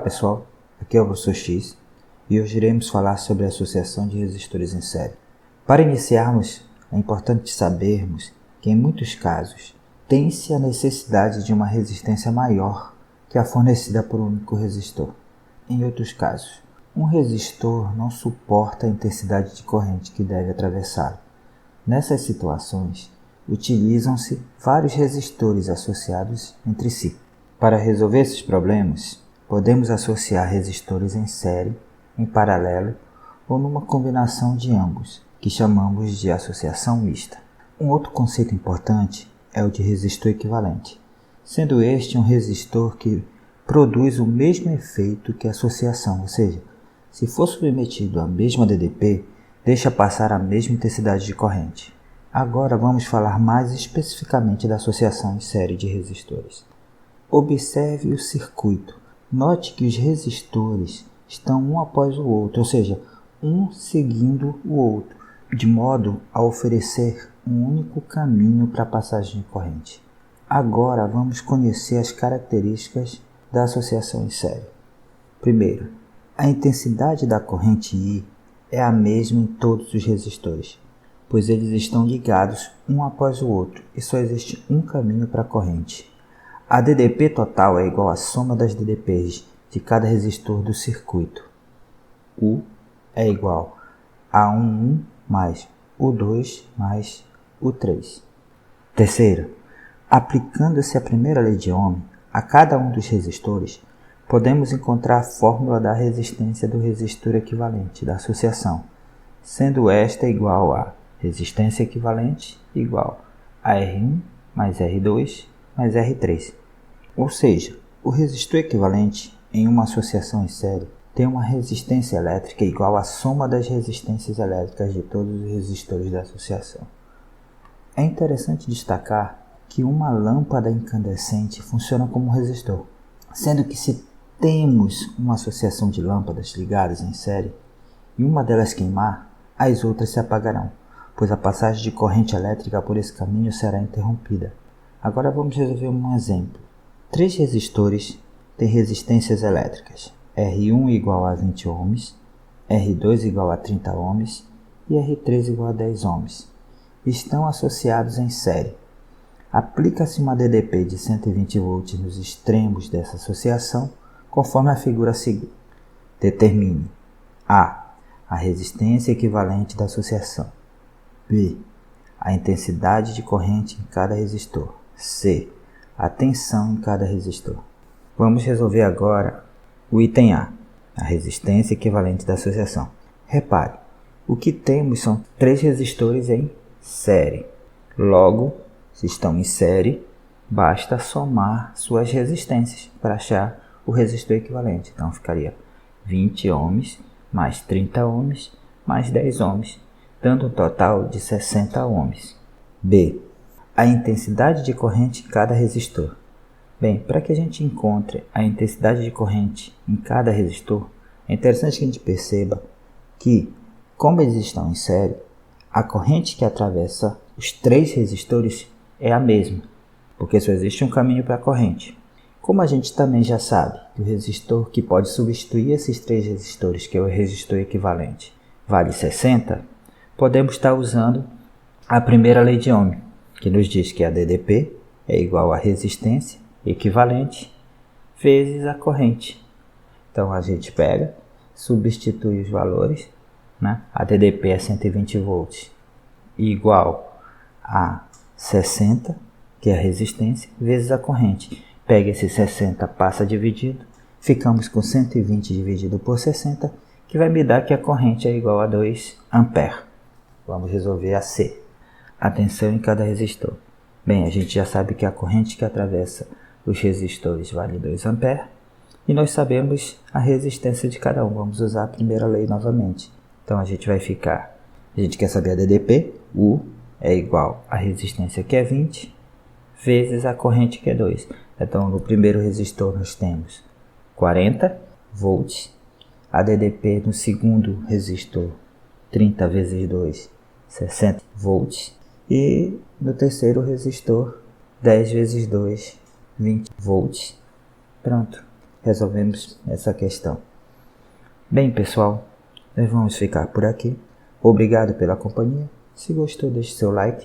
pessoal, aqui é o professor X e hoje iremos falar sobre a associação de resistores em série. Para iniciarmos, é importante sabermos que em muitos casos tem-se a necessidade de uma resistência maior que a fornecida por um único resistor. Em outros casos, um resistor não suporta a intensidade de corrente que deve atravessá-lo. Nessas situações, utilizam-se vários resistores associados entre si. Para resolver esses problemas, podemos associar resistores em série, em paralelo ou numa combinação de ambos, que chamamos de associação mista. Um outro conceito importante é o de resistor equivalente, sendo este um resistor que produz o mesmo efeito que a associação, ou seja, se for submetido à mesma DDP, deixa passar a mesma intensidade de corrente. Agora vamos falar mais especificamente da associação em série de resistores. Observe o circuito. Note que os resistores estão um após o outro, ou seja, um seguindo o outro, de modo a oferecer um único caminho para a passagem de corrente. Agora vamos conhecer as características da associação em série. Primeiro, a intensidade da corrente I é a mesma em todos os resistores, pois eles estão ligados um após o outro e só existe um caminho para a corrente. A DDP total é igual à soma das DDPs de cada resistor do circuito. U é igual a U1 mais U2 mais U3. Terceiro, aplicando-se a primeira lei de Ohm a cada um dos resistores, podemos encontrar a fórmula da resistência do resistor equivalente da associação, sendo esta igual a resistência equivalente igual a R1 mais R2 mais R3. Ou seja, o resistor equivalente em uma associação em série tem uma resistência elétrica igual à soma das resistências elétricas de todos os resistores da associação. É interessante destacar que uma lâmpada incandescente funciona como resistor, sendo que se temos uma associação de lâmpadas ligadas em série e uma delas queimar, as outras se apagarão, pois a passagem de corrente elétrica por esse caminho será interrompida. Agora vamos resolver um exemplo. 3 resistores têm resistências elétricas, R1 igual a 20 ohms, R2 igual a 30 ohms e R3 igual a 10 ohms. Estão associados em série. Aplica-se uma DDP de 120 volts nos extremos dessa associação, conforme a figura a seguir. Determine A. A resistência equivalente da associação. B. A intensidade de corrente em cada resistor. C. A tensão em cada resistor. Vamos resolver agora o item A, a resistência equivalente da associação. Repare, o que temos são 3 resistores em série. Logo, se estão em série, basta somar suas resistências para achar o resistor equivalente. Então ficaria 20 ohms mais 30 ohms mais 10 ohms, dando um total de 60 ohms. B. A intensidade de corrente em cada resistor. Bem, para que a gente encontre a intensidade de corrente em cada resistor, é interessante que a gente perceba que, como eles estão em série, a corrente que atravessa os 3 resistores é a mesma, porque só existe um caminho para a corrente. Como a gente também já sabe que o resistor que pode substituir esses 3 resistores, que é o resistor equivalente, vale 60, podemos estar usando a primeira lei de Ohm, que nos diz que a DDP é igual a resistência equivalente vezes a corrente. Então a gente pega, substitui os valores, né? A DDP é 120 volts igual a 60, que é a resistência, vezes a corrente. Pega esse 60, passa dividido, ficamos com 120 dividido por 60, que vai me dar que a corrente é igual a 2 A. Vamos resolver a C, a tensão em cada resistor. Bem, a gente já sabe que a corrente que atravessa os resistores vale 2 A e nós sabemos a resistência de cada um. Vamos usar a primeira lei novamente. Então a gente quer saber a DDP, U é igual à resistência que é 20, vezes a corrente que é 2. Então no primeiro resistor nós temos 40 volts, a DDP no segundo resistor 30 vezes 2, 60 volts, e no terceiro resistor 10 vezes 2, 20 volts. Pronto. resolvemos essa questão. Bem, pessoal, nós vamos ficar por aqui. Obrigado pela companhia. Se gostou, deixe seu like,